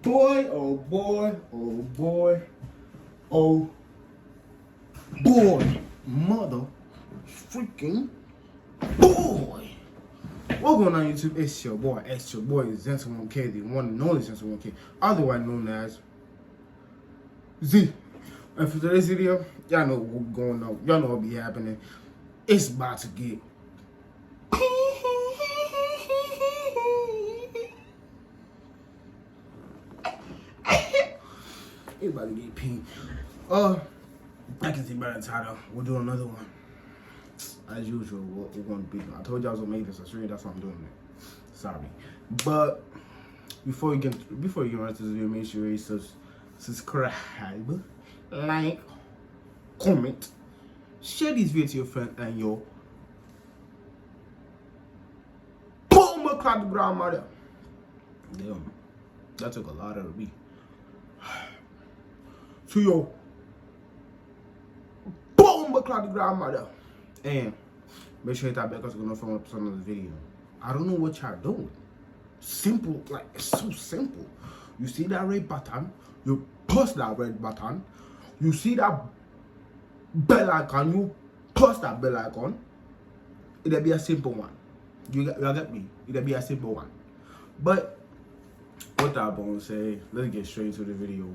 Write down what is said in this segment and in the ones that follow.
boy, oh boy, oh boy, oh boy, mother freaking boy. What's going on YouTube? It's your boy, Gentleman K, the one and only Gentleman K, otherwise known as Z. And for today's video, y'all know what's going on. Y'all know what be happening. It's about to get everybody get pink. I can see by the title, we'll do another one. As usual, we're going to be. I told you I was gonna make this a stream. That's why I'm doing it. Sorry, but before you get right to this video, make sure you subscribe, like, comment, share this video to your friend and your bomber clad grandmother. Damn, that took a lot of me. To your bomber clad grandmother. And make sure you hit that bell because we're gonna film up some of the video. I don't know what y'all doing. Simple, like it's so simple. You see that red button, you push that red button. You see that bell icon, you push that bell icon. It'll be a simple one. You get me? It'll be a simple one. But what I'm gonna say, let's get straight into the video.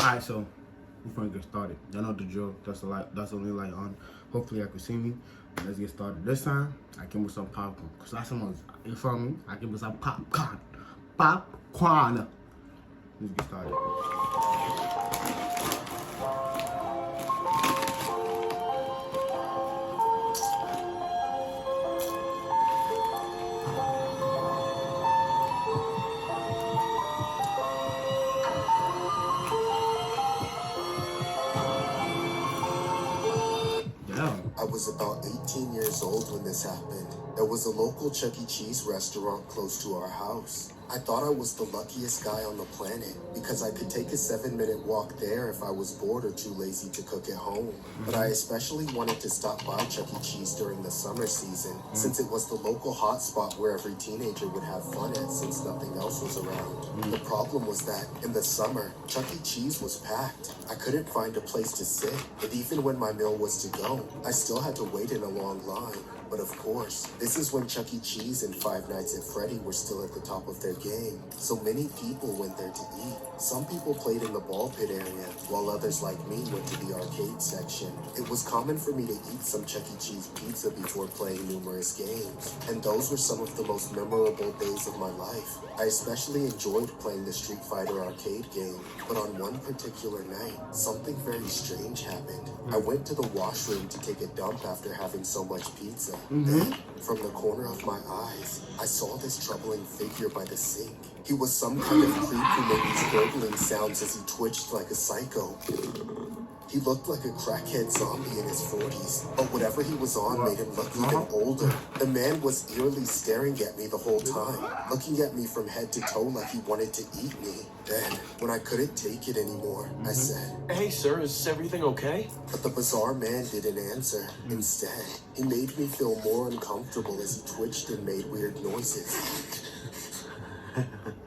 Alright, so before we get started, y'all know the drill. That's the only light on. Hopefully, I can see me. Let's get started. This time, I came with some popcorn. Cause last time you feel me? I came with some popcorn. Popcorn. Let's get started. I was about 18 years old when this happened. There was a local Chuck E. Cheese restaurant close to our house. I thought I was the luckiest guy on the planet because I could take a 7-minute walk there if I was bored or too lazy to cook at home. But I especially wanted to stop by Chuck E. Cheese during the summer season since it was the local hotspot where every teenager would have fun at since nothing else was around. The problem was that in the summer, Chuck E. Cheese was packed. I couldn't find a place to sit, and even when my meal was to go, I still had to wait in a long line. But of course, this is when Chuck E. Cheese and Five Nights at Freddy were still at the top of their game. So many people went there to eat. Some people played in the ball pit area, while others like me went to the arcade section. It was common for me to eat some Chuck E. Cheese pizza before playing numerous games. And those were some of the most memorable days of my life. I especially enjoyed playing the Street Fighter arcade game. But on one particular night, something very strange happened. I went to the washroom to take a dump after having so much pizza. Then, from the corner of my eyes, I saw this troubling figure by the sink. He was some kind of creep who made these gurgling sounds as he twitched like a psycho. He looked like a crackhead zombie in his 40s, but whatever he was on made him look even older. The man was eerily staring at me the whole time, looking at me from head to toe like he wanted to eat me. Then, when I couldn't take it anymore, I said, "Hey sir, is everything okay?" But the bizarre man didn't answer. Instead, he made me feel more uncomfortable as he twitched and made weird noises.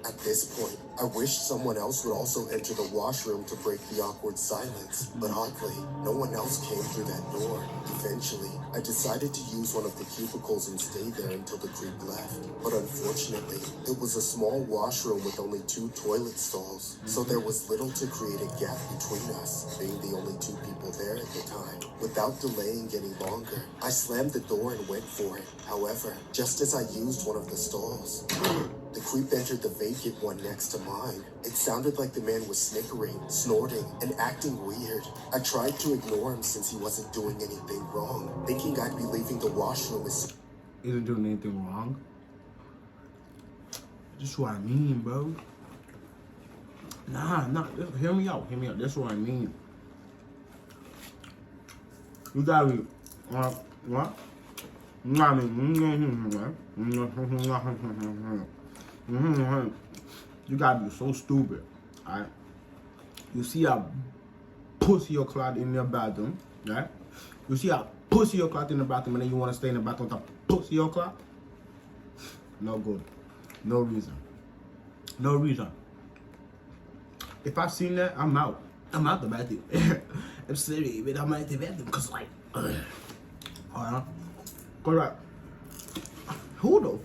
At this point, I wished someone else would also enter the washroom to break the awkward silence, but oddly, no one else came through that door. Eventually, I decided to use one of the cubicles and stay there until the creep left. But unfortunately, it was a small washroom with only 2 toilet stalls, so there was little to create a gap between us, being the only 2 people there at the time. Without delaying any longer, I slammed the door and went for it. However, just as I used one of the stalls, the creep entered the vacant one next to mine. It sounded like the man was snickering, snorting, and acting weird. I tried to ignore him since he wasn't doing anything wrong, thinking I'd be leaving the washroom as... Isn't doing anything wrong? That's what I mean, bro. Nah, hear me out. That's what I mean. You gotta be, what? You gotta be so stupid, alright? You see a pussy or clot in your bathroom, right? You see a pussy or clot in the bathroom and then you wanna stay in the bathroom with a pussy or clot? No good. No reason. No reason. If I seen that, I'm out. I'm out the bathroom. I'm serious, but I'm out the bathroom because like, hold on. Go right. Who the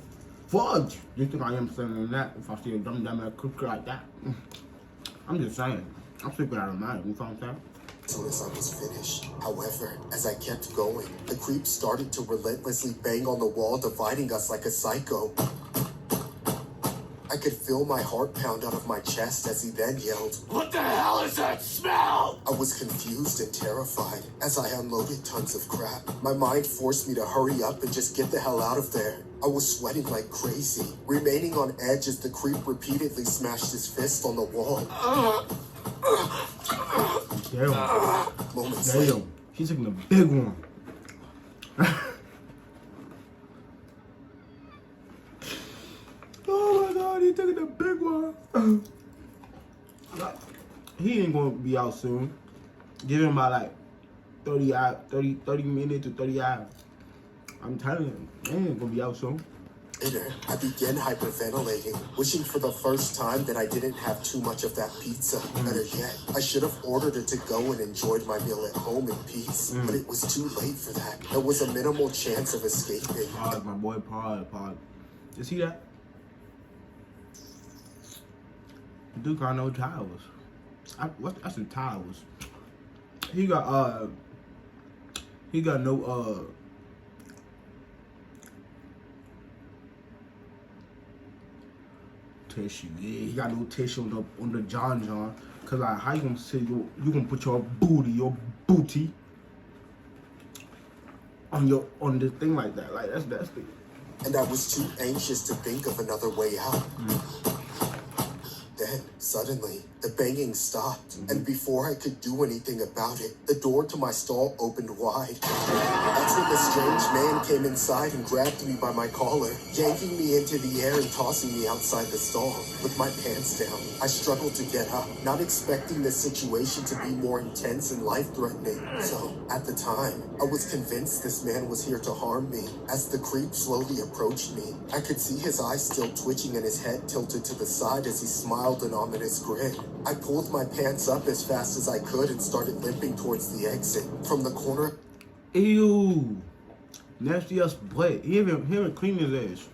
fudge you think I am saying that if I see a dumb ass cookie like that? I'm just saying. I'm sleeping out of mind. You know what I'm saying? As soon as I was finished. However, as I kept going, the creep started to relentlessly bang on the wall, dividing us like a psycho. I could feel my heart pound out of my chest as he then yelled, What the hell is that smell? I was confused and terrified as I unloaded tons of crap. My mind forced me to hurry up and just get the hell out of there. I was sweating like crazy, remaining on edge as the creep repeatedly smashed his fist on the wall. Damn. Moments later, Damn. He's taking a big one. Oh my god, he's taking a big one. He ain't gonna be out soon. Give him about like 30 minutes to 30 hours. I'm telling you, he ain't gonna be out soon. later, I began hyperventilating, wishing for the first time that I didn't have too much of that pizza. Better yet, I should have ordered it to go and enjoyed my meal at home in peace. But it was too late for that. There was a minimal chance of escaping. Pod, my boy, Pod. You see that? Dude got no towels. That's the towels. He got no tissue. Yeah, he got no tissue on the John. Cause like, how you gonna say you gonna put your booty on the thing like that? Like that's the. And I was too anxious to think of another way out. Then, suddenly, the banging stopped, and before I could do anything about it, the door to my stall opened wide. That's when the strange man came inside and grabbed me by my collar, yanking me into the air and tossing me outside the stall. With my pants down, I struggled to get up, not expecting the situation to be more intense and life-threatening. So, at the time, I was convinced this man was here to harm me. As the creep slowly approached me, I could see his eyes still twitching and his head tilted to the side as he smiled an ominous grin. I pulled my pants up as fast as I could and started limping towards the exit. From the corner, Ew, nasty ass butt. He haven't cleaned his ass.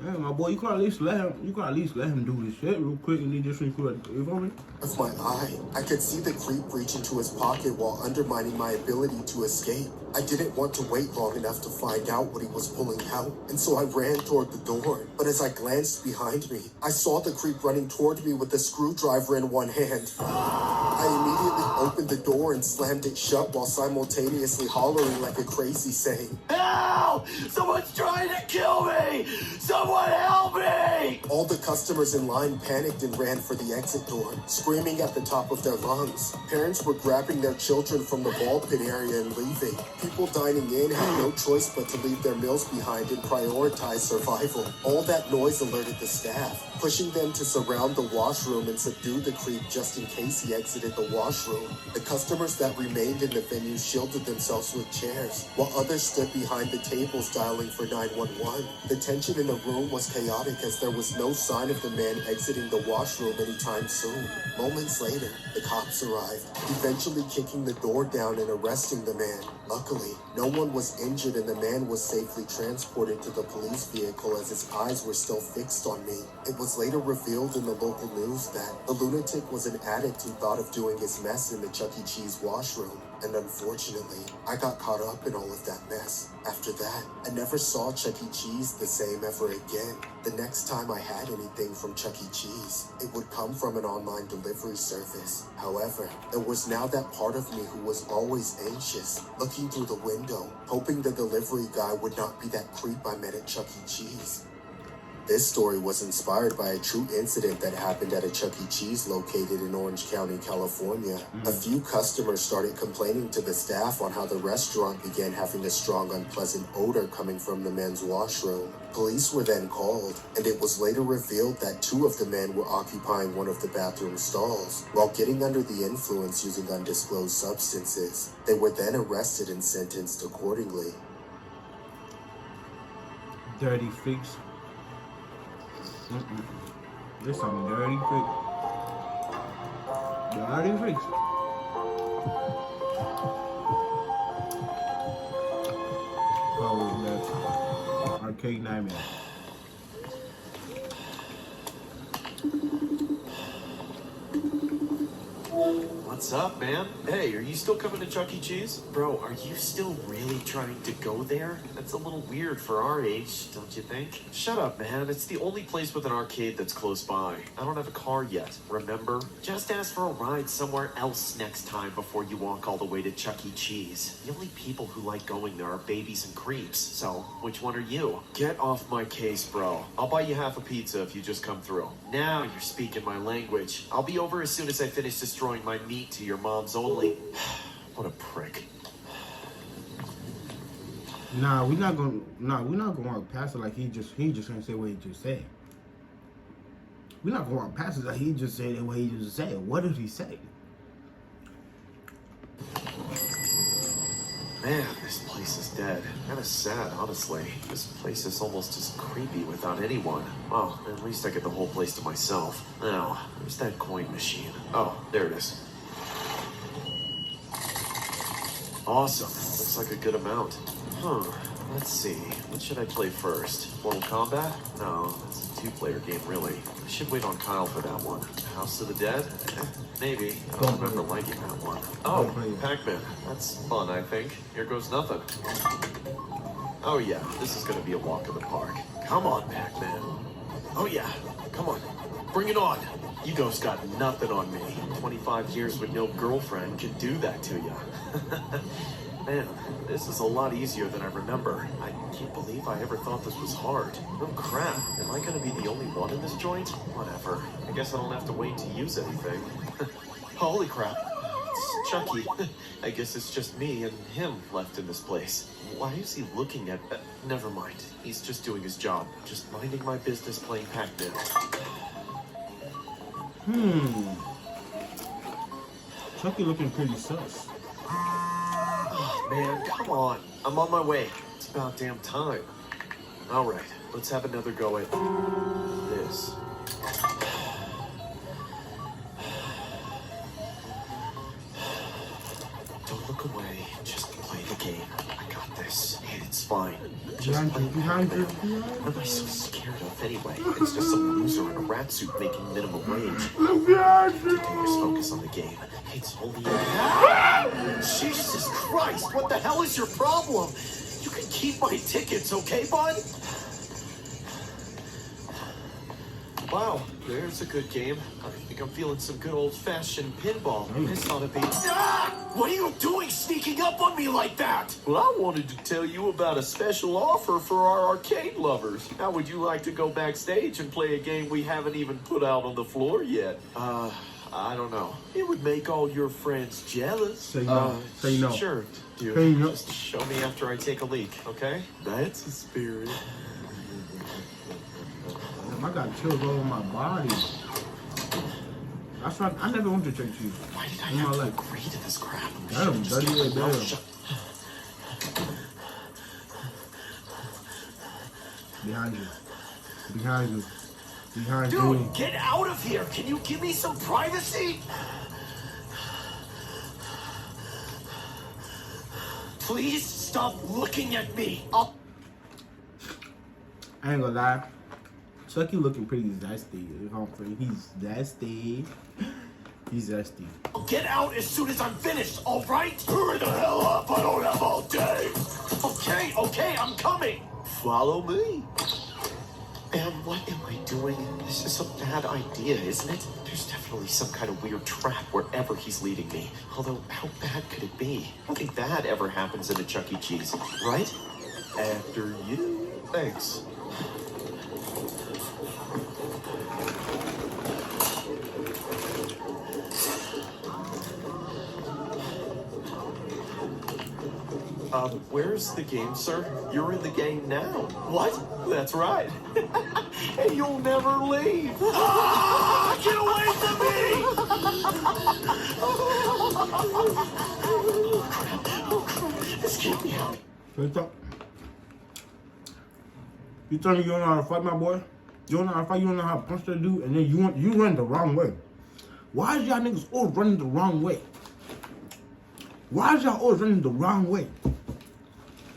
Hey, my boy, you can at least let him do this shit real quick and then just you feel me? of my eye, I could see the creep reach into his pocket while undermining my ability to escape. I didn't want to wait long enough to find out what he was pulling out, and so I ran toward the door. But as I glanced behind me, I saw the creep running toward me with a screwdriver in one hand. I immediately opened the door and slammed it shut while simultaneously hollering like a crazy, saying, Help! Someone's trying to kill me! Someone help me! All the customers in line panicked and ran for the exit door, screaming at the top of their lungs. Parents were grabbing their children from the ball pit area and leaving. People dining in had no choice but to leave their meals behind and prioritize survival. All that noise alerted the staff, pushing them to surround the washroom and subdue the creep just in case he exited the washroom. The customers that remained in the venue shielded themselves with chairs, while others stood behind the tables dialing for 911. The tension in the room was chaotic as there was no sign of the man exiting the washroom anytime soon. Moments later, the cops arrived, eventually kicking the door down and arresting the man. Luckily, no one was injured and the man was safely transported to the police vehicle as his eyes were still fixed on me. It was later revealed in the local news that the lunatic was an addict who thought of doing his mess in the Chuck E. Cheese washroom. And unfortunately, I got caught up in all of that mess. After that, I never saw Chuck E. Cheese the same ever again. The next time I had anything from Chuck E. Cheese, it would come from an online delivery service. However, there was now that part of me who was always anxious, looking through the window, hoping the delivery guy would not be that creep I met at Chuck E. Cheese. This story was inspired by a true incident that happened at a Chuck E. Cheese located in Orange County, California. A few customers started complaining to the staff on how the restaurant began having a strong, unpleasant odor coming from the men's washroom. Police were then called, and it was later revealed that 2 of the men were occupying one of the bathroom stalls while getting under the influence using undisclosed substances. They were then arrested and sentenced accordingly. Dirty freaks. There's some dirty tricks. Dirty tricks. Oh, that's arcade nightmare. What's up, man? Hey, are you still coming to Chuck E. Cheese? Bro, are you still really trying to go there? That's a little weird for our age, don't you think? Shut up, man. It's the only place with an arcade that's close by. I don't have a car yet, remember? Just ask for a ride somewhere else next time before you walk all the way to Chuck E. Cheese. The only people who like going there are babies and creeps, so which one are you? Get off my case, bro. I'll buy you half a pizza if you just come through. Now you're speaking my language. I'll be over as soon as I finish destroying my meat to your mom's only. What a prick. Nah, we're not gonna walk past it like he just gonna say what he just said. We're not gonna walk past it like he just said it what he just said. What did he say? Man, this place is dead. Kinda sad, honestly. This place is almost as creepy without anyone. Well, at least I get the whole place to myself. Now, where's that coin machine? Oh, there it is. Awesome. Looks like a good amount. Let's see. What should I play first? Mortal Kombat? No, that's a two-player game, really. I should wait on Kyle for that one. House of the Dead? Maybe. I don't remember liking that one. Oh, Pac-Man. That's fun, I think. Here goes nothing. Oh yeah, this is gonna be a walk in the park. Come on, Pac-Man. Oh yeah, come on. Bring it on. You ghosts got nothing on me. 25 years with no girlfriend can do that to you. Man, this is a lot easier than I remember. I can't believe I ever thought this was hard. Oh crap, am I gonna be the only one in this joint? Whatever. I guess I don't have to wait to use anything. Holy crap. It's Chucky. I guess it's just me and him left in this place. Why is he looking at... never mind. He's just doing his job. Just minding my business playing Pac-Man. Chucky looking pretty sus. Oh, man, come on. I'm on my way. It's about damn time. All right, let's have another go at this. Don't look away. Just play the game. I got this. It's fine. Just play Pac-Man. What am I so scared of anyway? It's just some loser in a rat suit making minimum wage. Just focus on the game. It's only Jesus Christ! What the hell is your problem? You can keep my tickets, okay, bud? Wow, there's a good game. I think I'm feeling some good old-fashioned pinball. This ought to be... Ah! What are you doing sneaking up on me like that? Well, I wanted to tell you about a special offer for our arcade lovers. How would you like to go backstage and play a game we haven't even put out on the floor yet? I don't know. It would make all your friends jealous. Say no. Say no. Sure, dude. Say no. Just show me after I take a leak, okay? That's the spirit. I got chills all over my body. That's why I never went to Chuck E. Cheese. Why did I have to agree to this crap? Damn, dirty damn. Behind you. Behind you. Behind you. Dude, get out of here! Can you give me some privacy? Please stop looking at me. I ain't gonna lie. Chucky looking pretty zesty. He's zesty. He's zesty. Get out as soon as I'm finished, all right? Hurry the hell up! I don't have all day. Okay, I'm coming. Follow me. Man, what am I doing? This is a bad idea, isn't it? There's definitely some kind of weird trap wherever he's leading me. Although, how bad could it be? I don't think that ever happens in a Chuck E. Cheese, right? After you. Thanks. Where's the game, sir? You're in the game now. What? That's right. And you'll never leave. Ah! Get away from me! Oh, crap. This can't be happening. You telling me you don't know how to fight, my boy? You don't know how to fight, you don't know how to punch that dude, and then you run the wrong way. Why is y'all niggas always running the wrong way? Why is y'all always running the wrong way?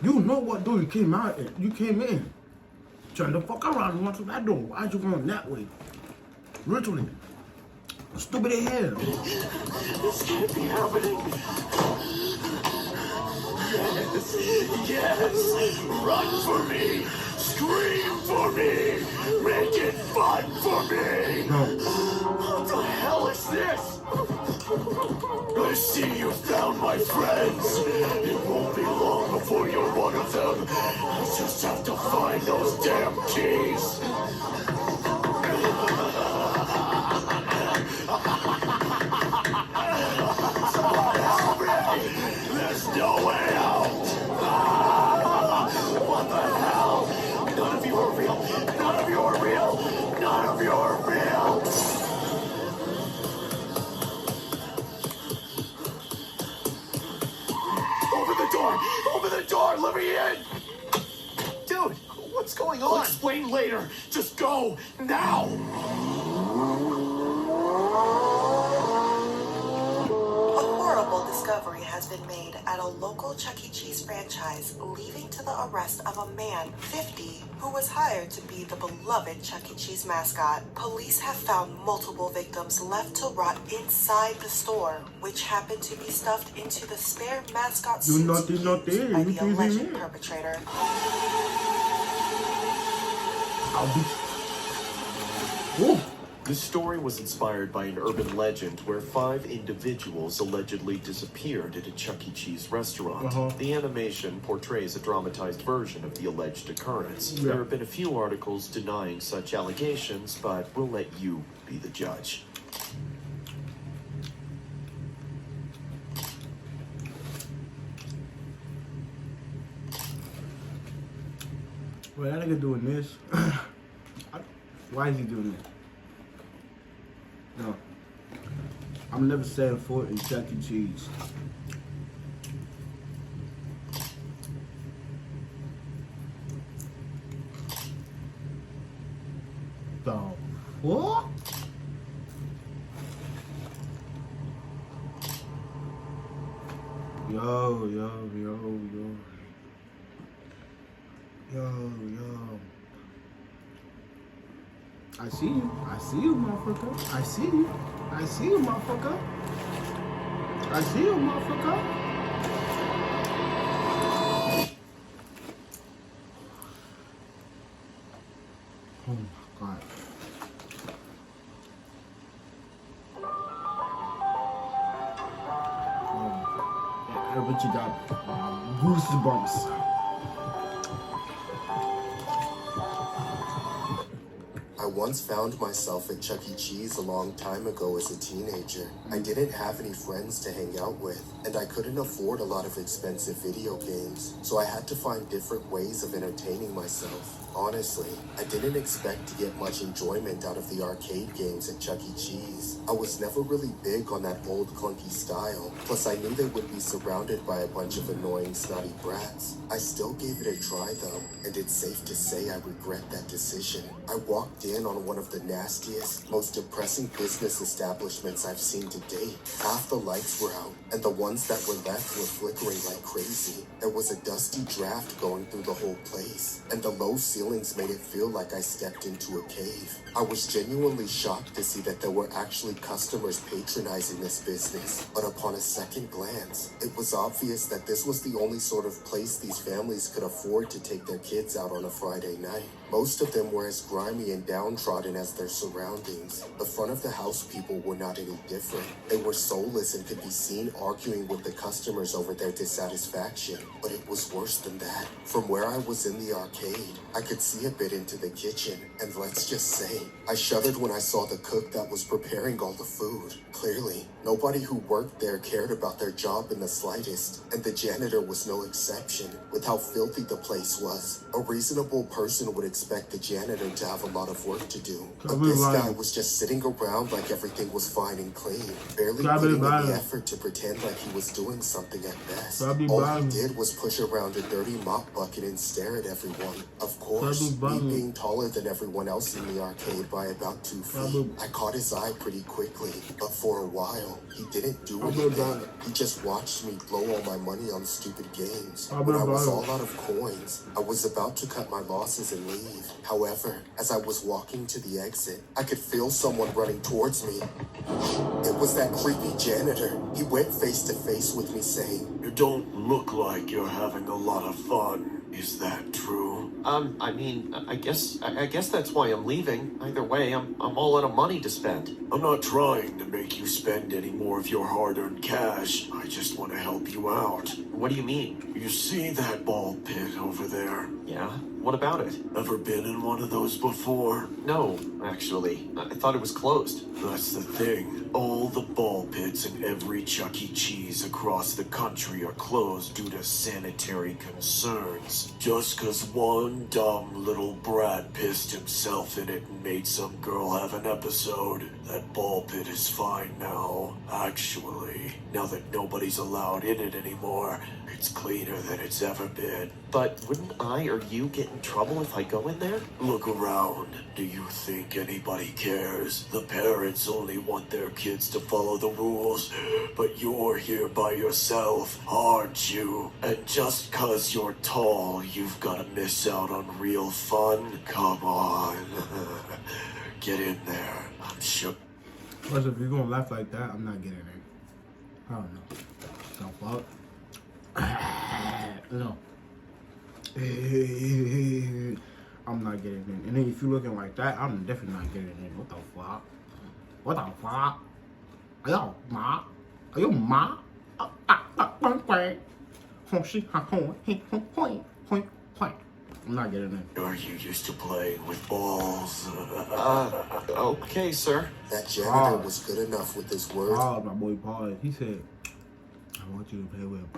You know what door you came out in. You came in. Turn the fuck around and run through that door. Why are you going that way? Literally. Stupid as hell. This can't be happening. Yes, run for me, scream for me, make it fun for me. No. What the hell is this? I see you found my friends. It won't be long before you're one of them. I just have to find those damn keys. Someone help me! There's no way out! What the hell? None of you are real! None of you are real! None of you are real! Open the door! Open the door! Let me in! Dude, what's going on? I'll explain later. Just go now! Discovery has been made at a local Chuck E. Cheese franchise, leading to the arrest of a man, 50, who was hired to be the beloved Chuck E. Cheese mascot. Police have found multiple victims left to rot inside the store, which happened to be stuffed into the spare mascot suit not used there. by You the can't alleged be there. perpetrator. I'll be... Whoa. This story was inspired by an urban legend where 5 individuals allegedly disappeared at a Chuck E. Cheese restaurant. The animation portrays a dramatized version of the alleged occurrence. Yeah. There have been a few articles denying such allegations, but we'll let you be the judge. Well, that nigga doing this. Why is he doing this? No. I'm never setting foot in Chuck E. Cheese. The what? Yo. I see you, motherfucker. I see you, motherfucker. Oh my God. I bet you got goosebumps. I once found myself at Chuck E. Cheese a long time ago as a teenager. I didn't have any friends to hang out with, and I couldn't afford a lot of expensive video games, so I had to find different ways of entertaining myself. Honestly, I didn't expect to get much enjoyment out of the arcade games at Chuck E. Cheese. I was never really big on that old clunky style, plus I knew they would be surrounded by a bunch of annoying snotty brats. I still gave it a try though, and it's safe to say I regret that decision. I walked in on one of the nastiest, most depressing business establishments I've seen to date. Half the lights were out, and the ones that were left were flickering like crazy. There was a dusty draft going through the whole place, and the low ceilings made it feel like I stepped into a cave. I was genuinely shocked to see that there were actually customers patronizing this business, but upon a second glance, it was obvious that this was the only sort of place these families could afford to take their kids out on a Friday night. Most of them were as grimy and downtrodden as their surroundings. The front of the house people were not any different. They were soulless and could be seen arguing with the customers over their dissatisfaction. But it was worse than that. From where I was in the arcade, I could see a bit into the kitchen, and let's just say, I shuddered when I saw the cook that was preparing all the food. Clearly, nobody who worked there cared about their job in the slightest, and the janitor was no exception. With how filthy the place was, a reasonable person would expect expect the janitor to have a lot of work to do. But Probably this right. guy was just sitting around like everything was fine and clean, barely Probably putting in right. the effort to pretend like he was doing something at best. Probably All right. he did was push around a dirty mop bucket and stare at everyone. Of course, Probably me right. being taller than everyone else in the arcade by about 2 feet, Probably. I caught his eye pretty quickly, but for a while, he didn't do Probably anything. right. He just watched me blow all my money on stupid games. Probably When I was right. all out of coins, I was about to cut my losses and leave. However, as I was walking to the exit, I could feel someone running towards me. It was that creepy janitor. He went face to face with me saying, You don't look like you're having a lot of fun. Is that true? I mean, I guess that's why I'm leaving. Either way, I'm all out of money to spend. I'm not trying to make you spend any more of your hard-earned cash. I just want to help you out. What do you mean? You see that ball pit over there? Yeah. What about it? Ever been in one of those before? No, actually. I thought it was closed. That's the thing. All the ball pits in every Chuck E. Cheese across the country are closed due to sanitary concerns. Just 'cause one dumb little brat pissed himself in it and made some girl have an episode. That ball pit is fine now. Actually, now that nobody's allowed in it anymore, it's cleaner than it's ever been. But wouldn't I or you get in trouble if I go in there? Look around. Do you think anybody cares? The parents only want their kids to follow the rules. But you're here by yourself, aren't you? And just 'cause you're tall, you've gotta miss out on real fun? Come on. Get in there. I'm sure. Plus, if you're gonna laugh like that, I'm not getting it. I don't know. The fuck? No. I'm not getting in. And then if you're looking like that, I'm definitely not getting in. What the fuck? What the fuck? Are y'all ma? Are you ma? I'm not getting in. Are you used to playing with balls? Okay, sir. that janitor was good enough with his words. Pause, my boy, pause. He said, I want you to play with balls.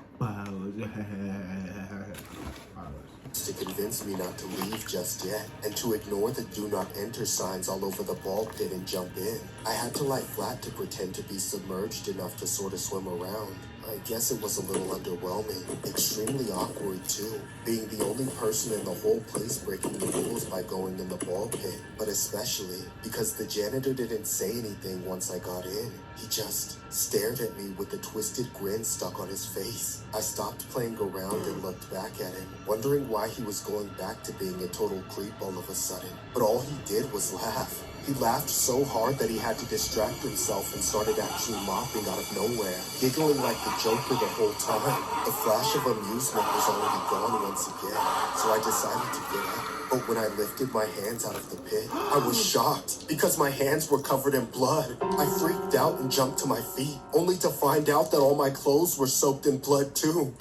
To convince me not to leave just yet and to ignore the do not enter signs all over the ball pit and jump in. I had to lie flat to pretend to be submerged enough to sort of swim around. I guess it was a little underwhelming, extremely awkward too, being the only person in the whole place breaking the rules by going in the ball pit, but especially because the janitor didn't say anything once I got in. He just stared at me with a twisted grin stuck on his face. I stopped playing around and looked back at him, wondering why he was going back to being a total creep all of a sudden. But all he did was laugh. He laughed so hard that he had to distract himself and started actually mopping out of nowhere, giggling like the Joker the whole time. The flash of amusement was already gone once again, so I decided to get up. But when I lifted my hands out of the pit, I was shocked because my hands were covered in blood. I freaked out and jumped to my feet, only to find out that all my clothes were soaked in blood too.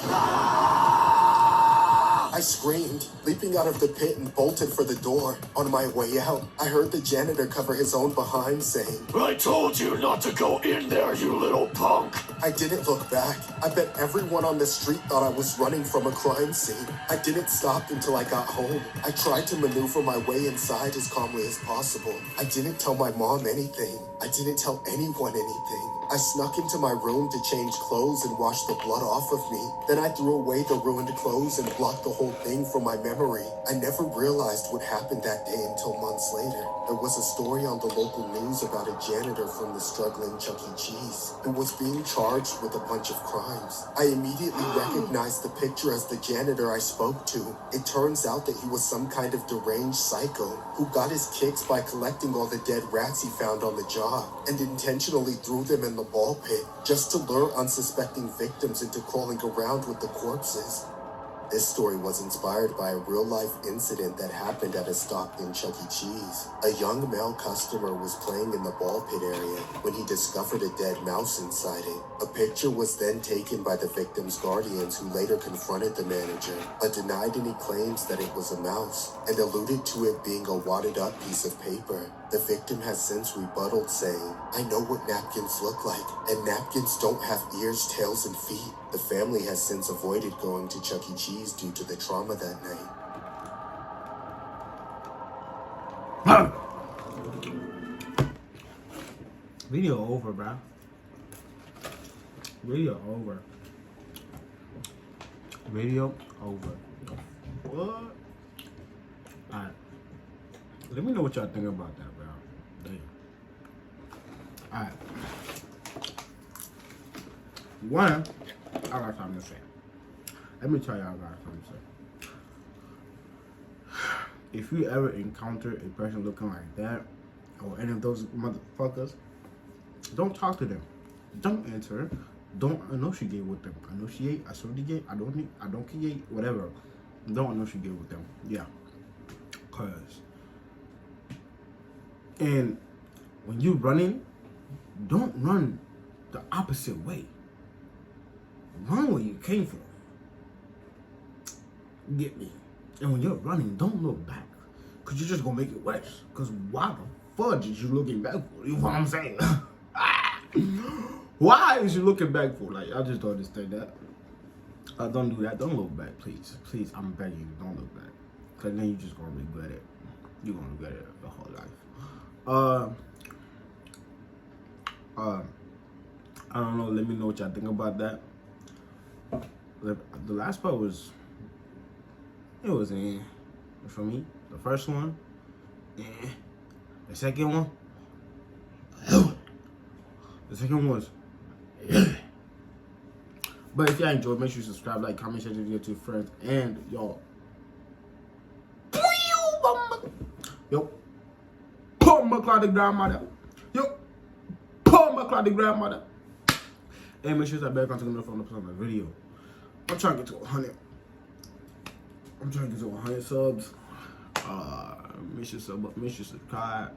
I screamed, leaping out of the pit and bolted for the door. On my way out, I heard the janitor cover his own behind saying, I told you not to go in there, you little punk. I didn't look back. I bet everyone on the street thought I was running from a crime scene. I didn't stop until I got home. I tried to maneuver my way inside as calmly as possible. I didn't tell my mom anything. I didn't tell anyone anything. I snuck into my room to change clothes and wash the blood off of me. Then I threw away the ruined clothes and blocked the whole thing from my memory. I never realized what happened that day until months later. There was a story on the local news about a janitor from the struggling Chuck E. Cheese who was being charged with a bunch of crimes. I immediately recognized the picture as the janitor I spoke to. It turns out that he was some kind of deranged psycho who got his kicks by collecting all the dead rats he found on the job and intentionally threw them in the ball pit just to lure unsuspecting victims into crawling around with the corpses. This story was inspired by a real-life incident that happened at a Stockton Chuck E. Cheese. A young male customer was playing in the ball pit area when he discovered a dead mouse inside it. A picture was then taken by the victim's guardians, who later confronted the manager, but denied any claims that it was a mouse and alluded to it being a wadded-up piece of paper. The victim has since rebutted, saying, I know what napkins look like, and napkins don't have ears, tails, and feet. The family has since avoided going to Chuck E. Cheese due to the trauma that night. Video over, bro. Video over. Video over. What? Alright. Let me know what y'all think about that, bro. Damn. Alright. One, I got something to say. Let me tell y'all, I got something to say. If you ever encounter a person looking like that, or any of those motherfuckers, don't talk to them. Don't answer. Don't negotiate with them. I negotiate. I associate. I don't create. Whatever. Don't negotiate with them. Yeah. Cause. And when you're running, don't run the opposite way. Run where you came from. Get me? And when you're running, don't look back. Cause you're just gonna make it worse. Cause why the fudge is you looking back for? You know what I'm saying? Why is you looking back for? Like, I just don't understand that. Don't do that. Don't look back, please. Please, I'm begging you, don't look back. Cause then you're just gonna regret it. You're gonna regret it your whole life. I don't know. Let me know what y'all think about that. The last part was, it was for me. The first one, the second one, the second one was, but if y'all enjoyed, make sure you subscribe, like, comment, share the video to your friends, and y'all, yo, pull my cloud grandmother, yo, pull my cloud grandmother, and make sure you subscribe to the from the video. I'm trying to get to 100. I'm trying to get to 100 subs. Make sure subscribe.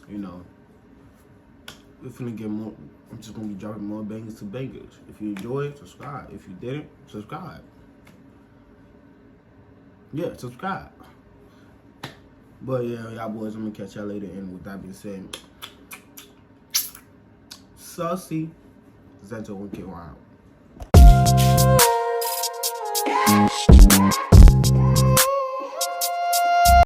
You know, we're finna get more. I'm just gonna be dropping more bangers to bangers. If you enjoy it, subscribe. If you didn't, subscribe. Yeah, subscribe. But yeah, y'all boys, I'm gonna catch y'all later. And with that being said, saucy, Zento 1K1 out.